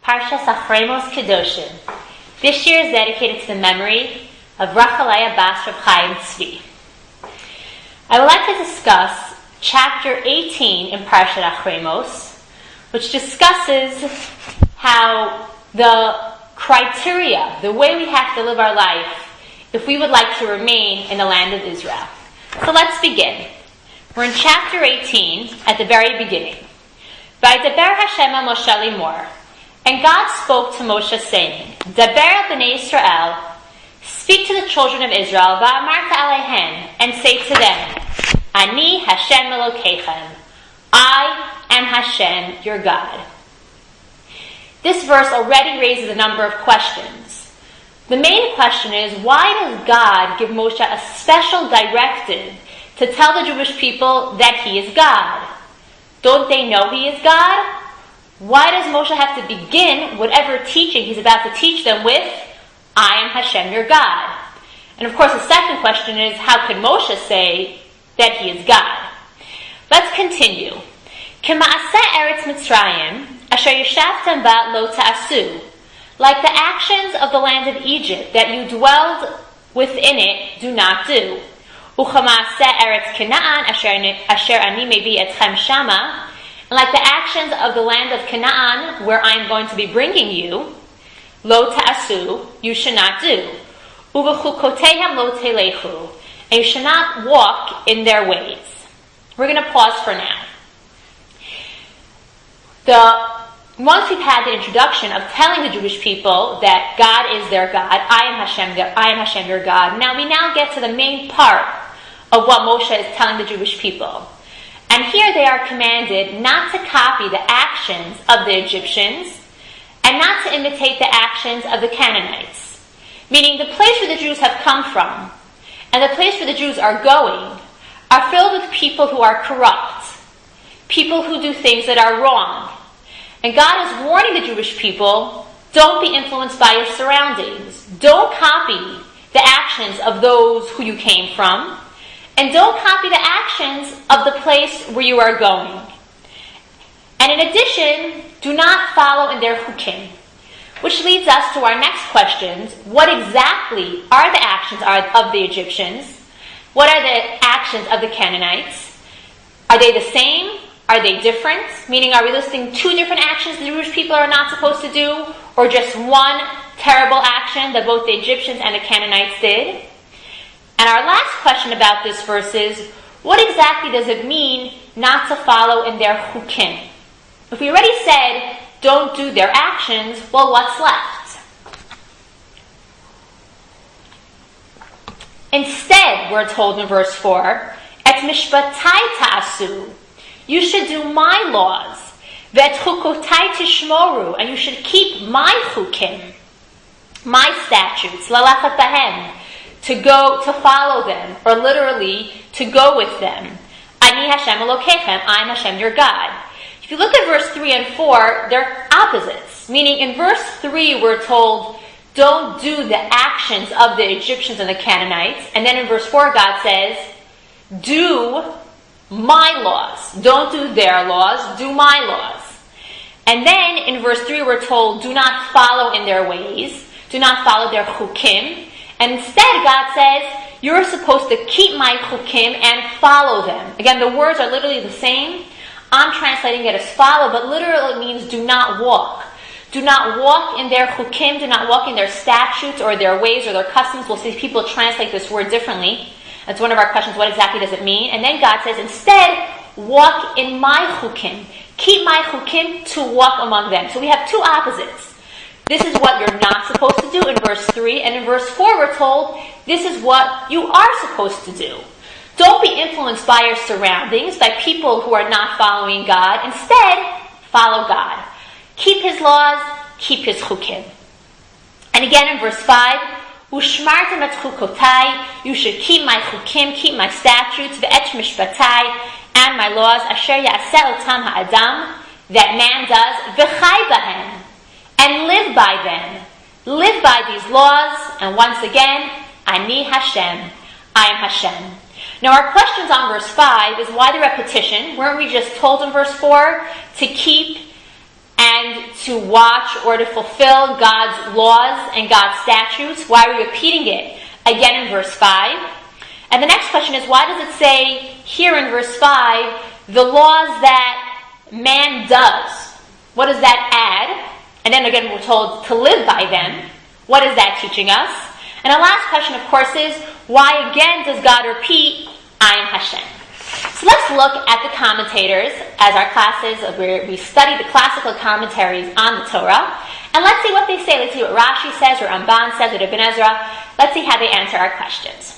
Parshat Acharei Mot Kedoshim. This year is dedicated to the memory of Rachalaya Bas Reb Chaim Tzvi. I would like to discuss chapter 18 in Parshat Acharei Mot, which discusses how the criteria, the way we have to live our life, if we would like to remain in the land of Israel. So let's begin. We're in chapter 18 at the very beginning. Vaydaber Hashem el Moshe limor. And God spoke to Moshe saying, Daber el bnei Israel, speak to the children of Israel, va'amarta aleihem, and say to them, Ani Hashem Elokeichem, I am Hashem, your God. This verse already raises a number of questions. The main question is, why does God give Moshe a special directive to tell the Jewish people that he is God? Don't they know he is God? Why does Moshe have to begin whatever teaching he's about to teach them with, I am Hashem, your God? And of course, the second question is, how could Moshe say that he is God? Let's continue. K'ma'aseh eretz Mitzrayim, asher yeshavtem ba lo ta'asu. Like the actions of the land of Egypt that you dwelled within it, do not do. U'k'ma'aseh eretz Canaan, asher ani mevi etchem shama. And like the actions of the land of Canaan, where I am going to be bringing you, lo ta'asu, you should not do. U'v'chukotehem lo telechu, and you should not walk in their ways. We're going to pause for now. Once we've had the introduction of telling the Jewish people that God is their God, I am Hashem, your God. Now we get to the main part of what Moshe is telling the Jewish people. And here they are commanded not to copy the actions of the Egyptians and not to imitate the actions of the Canaanites. Meaning the place where the Jews have come from and the place where the Jews are going are filled with people who are corrupt, people who do things that are wrong. And God is warning the Jewish people, don't be influenced by your surroundings. Don't copy the actions of those who you came from. And don't copy the actions of the place where you are going. And in addition, do not follow in their hukim. Which leads us to our next questions. What exactly are the actions of the Egyptians? What are the actions of the Canaanites? Are they the same? Are they different? Meaning, are we listing two different actions the Jewish people are not supposed to do? Or just one terrible action that both the Egyptians and the Canaanites did? And our last question about this verse is, what exactly does it mean not to follow in their hukim? If we already said, don't do their actions, well, what's left? Instead, we're told in verse 4, Et mishpatai ta'asu, you should do my laws, Ve'et chukotai tishmoru, and you should keep my chukim, my statutes, lalachat bahem, to follow them, or literally, to go with them. Ani Hashem Elokeichem, I am Hashem your God. If you look at verse 3 and 4, they're opposites. Meaning in verse 3 we're told, don't do the actions of the Egyptians and the Canaanites. And then in verse 4 God says, do my laws. Don't do their laws, do my laws. And then in verse 3 we're told, do not follow in their ways. Do not follow their chukim. And instead, God says, you're supposed to keep my chukim and follow them. Again, the words are literally the same. I'm translating it as follow, but literally it means do not walk. Do not walk in their chukim, do not walk in their statutes or their ways or their customs. We'll see people translate this word differently. That's one of our questions, what exactly does it mean? And then God says, instead, walk in my chukim. Keep my chukim to walk among them. So we have two opposites. This is what you're not supposed to do in verse 3, and in verse 4 we're told, this is what you are supposed to do. Don't be influenced by your surroundings, by people who are not following God. Instead, follow God. Keep his laws, keep his chukim. And again in verse 5, Ushmartem et chukotai, you should keep my chukim, keep my statutes, ve'et mishpatai, and my laws, asher ya'aseh otam ha'adam, that man does, v'chai bahem, and live by them. Live by these laws. And once again, Ani Hashem. I am Hashem. Now our questions on verse 5 is why the repetition? Weren't we just told in verse 4 to keep and to watch or to fulfill God's laws and God's statutes? Why are we repeating it again in verse 5? And the next question is, why does it say here in verse 5, the laws that man does? What does that add? And then again, we're told to live by them. What is that teaching us? And our last question, of course, is, why again does God repeat, I am Hashem? So let's look at the commentators as our classes where we study the classical commentaries on the Torah. And let's see what they say. Let's see what Rashi says, or Ramban says, or Ibn Ezra. Let's see how they answer our questions.